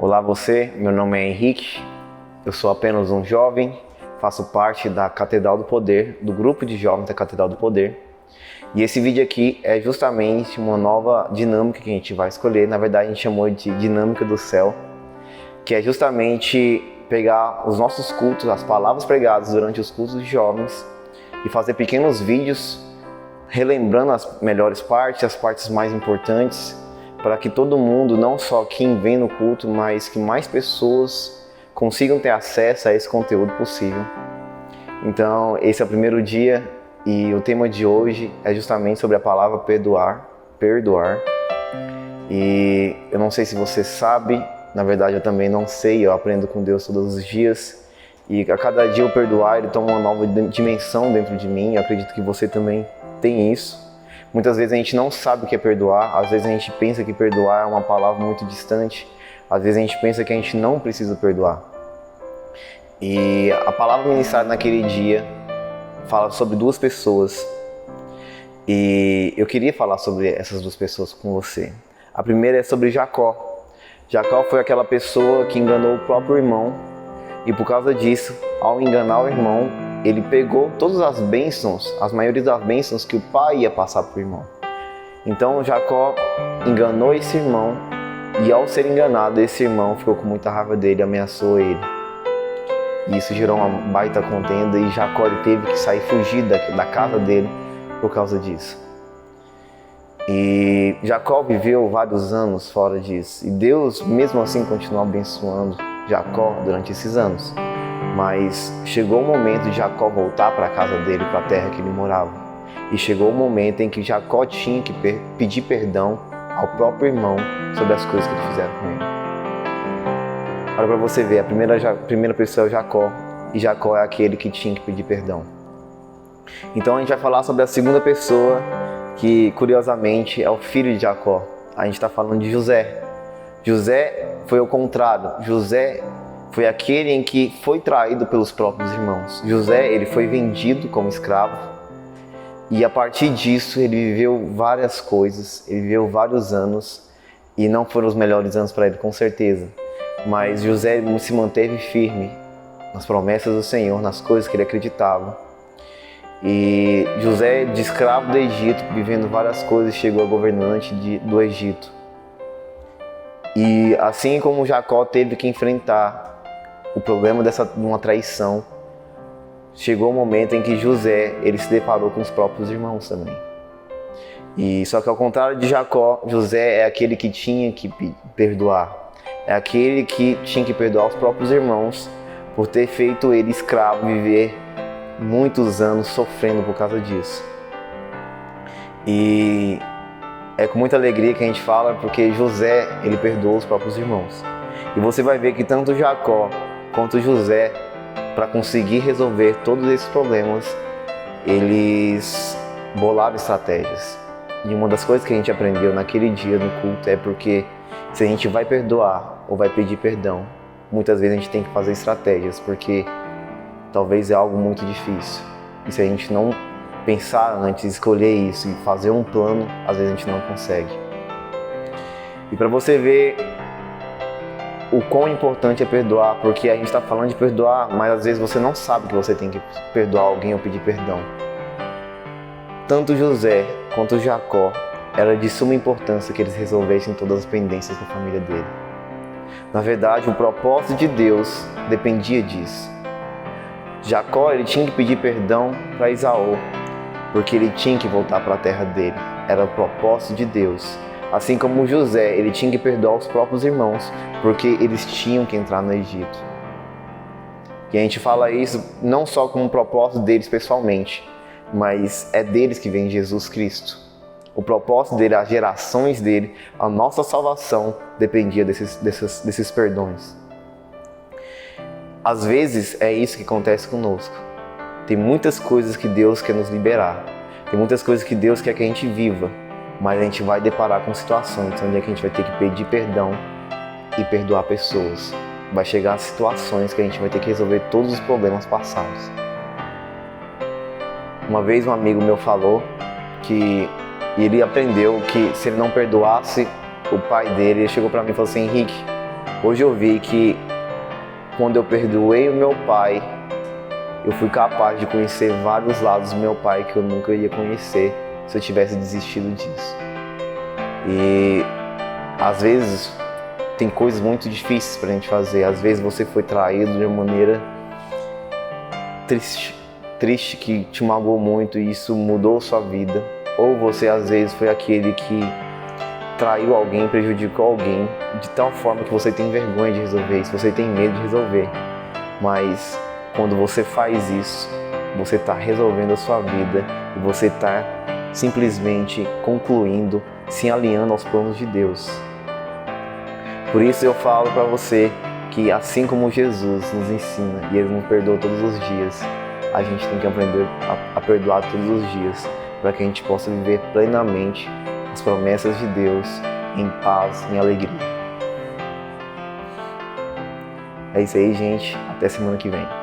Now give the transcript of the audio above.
Olá você, meu nome é Henrique, eu sou apenas um jovem, faço parte da Catedral do Poder, do grupo de jovens da Catedral do Poder. E esse vídeo aqui é justamente uma nova dinâmica que a gente vai escolher, na verdade a gente chamou de Dinâmica do Céu, que é justamente pegar os nossos cultos, as palavras pregadas durante os cultos de jovens e fazer pequenos vídeos relembrando as melhores partes, as partes mais importantes, para que todo mundo, não só quem vem no culto, mas que mais pessoas consigam ter acesso a esse conteúdo possível. Então, esse é o primeiro dia e o tema de hoje é justamente sobre a palavra perdoar. E eu não sei se você sabe, na verdade eu também não sei, eu aprendo com Deus todos os dias. E a cada dia eu perdoar, ele toma uma nova dimensão dentro de mim. Eu acredito que você também tem isso. Muitas vezes a gente não sabe o que é perdoar, às vezes a gente pensa que perdoar é uma palavra muito distante, às vezes a gente pensa que a gente não precisa perdoar. E a palavra ministrada naquele dia fala sobre duas pessoas e eu queria falar sobre essas duas pessoas com você. A primeira é sobre Jacó. Jacó foi aquela pessoa que enganou o próprio irmão e por causa disso, ao enganar o irmão, ele pegou todas as bênçãos, as maiores das bênçãos que o pai ia passar para o irmão. Então Jacó enganou esse irmão e ao ser enganado, esse irmão ficou com muita raiva dele, ameaçou ele. E isso gerou uma baita contenda e Jacó ele teve que sair, fugir da casa dele por causa disso. E Jacó viveu vários anos fora disso. E Deus mesmo assim continuou abençoando Jacó durante esses anos. Mas chegou o momento de Jacó voltar para a casa dele, para a terra que ele morava. E chegou o momento em que Jacó tinha que pedir perdão ao próprio irmão sobre as coisas que ele fizeram com ele. Olha para você ver, a primeira pessoa é Jacó, e Jacó é aquele que tinha que pedir perdão. Então a gente vai falar sobre a segunda pessoa, que curiosamente é o filho de Jacó. A gente está falando de José. José foi o contrário. José foi aquele em que foi traído pelos próprios irmãos. José, ele foi vendido como escravo e a partir disso ele viveu várias coisas, ele viveu vários anos e não foram os melhores anos para ele, com certeza. Mas José se manteve firme nas promessas do Senhor, nas coisas que ele acreditava. E José, de escravo do Egito, vivendo várias coisas, chegou a governante do Egito. E assim como Jacó teve que enfrentar o problema de uma traição, chegou o momento em que José ele se deparou com os próprios irmãos também. E só que ao contrário de Jacó, José é aquele que tinha que perdoar. É aquele que tinha que perdoar os próprios irmãos por ter feito ele escravo, viver muitos anos sofrendo por causa disso. E é com muita alegria que a gente fala porque José ele perdoou os próprios irmãos. E você vai ver que tanto Jacó quanto José, para conseguir resolver todos esses problemas, eles bolaram estratégias. E uma das coisas que a gente aprendeu naquele dia no culto é porque se a gente vai perdoar ou vai pedir perdão, muitas vezes a gente tem que fazer estratégias, porque talvez é algo muito difícil. E se a gente não pensar antes, escolher isso e fazer um plano, às vezes a gente não consegue. E para você ver o quão importante é perdoar, porque a gente está falando de perdoar, mas às vezes você não sabe que você tem que perdoar alguém ou pedir perdão. Tanto José quanto Jacó era de suma importância que eles resolvessem todas as pendências da família dele. Na verdade, o propósito de Deus dependia disso. Jacó ele tinha que pedir perdão para Esaú, porque ele tinha que voltar para a terra dele. Era o propósito de Deus. Assim como José, ele tinha que perdoar os próprios irmãos, porque eles tinham que entrar no Egito. E a gente fala isso não só como um propósito deles pessoalmente, mas é deles que vem Jesus Cristo. O propósito dele, as gerações dele, a nossa salvação dependia desses perdões. Às vezes é isso que acontece conosco. Tem muitas coisas que Deus quer nos liberar, tem muitas coisas que Deus quer que a gente viva, mas a gente vai deparar com situações onde a gente vai ter que pedir perdão e perdoar pessoas. Vai chegar a situações que a gente vai ter que resolver todos os problemas passados. Uma vez um amigo meu falou que ele aprendeu que se ele não perdoasse o pai dele, ele chegou para mim e falou assim: Henrique, Hoje eu vi que quando eu perdoei o meu pai, eu fui capaz de conhecer vários lados do meu pai que eu nunca ia conhecer se eu tivesse desistido disso. E às vezes tem coisas muito difíceis pra gente fazer. Às vezes você foi traído de uma maneira triste que te magoou muito e isso mudou sua vida. Ou você às vezes foi aquele que traiu alguém, prejudicou alguém de tal forma que você tem vergonha de resolver isso, você tem medo de resolver. Mas quando você faz isso, você está resolvendo a sua vida e você está simplesmente concluindo, se alinhando aos planos de Deus. Por isso eu falo para você que assim como Jesus nos ensina e Ele nos perdoa todos os dias, a gente tem que aprender a perdoar todos os dias para que a gente possa viver plenamente as promessas de Deus em paz, em alegria. É isso aí, gente. Até semana que vem.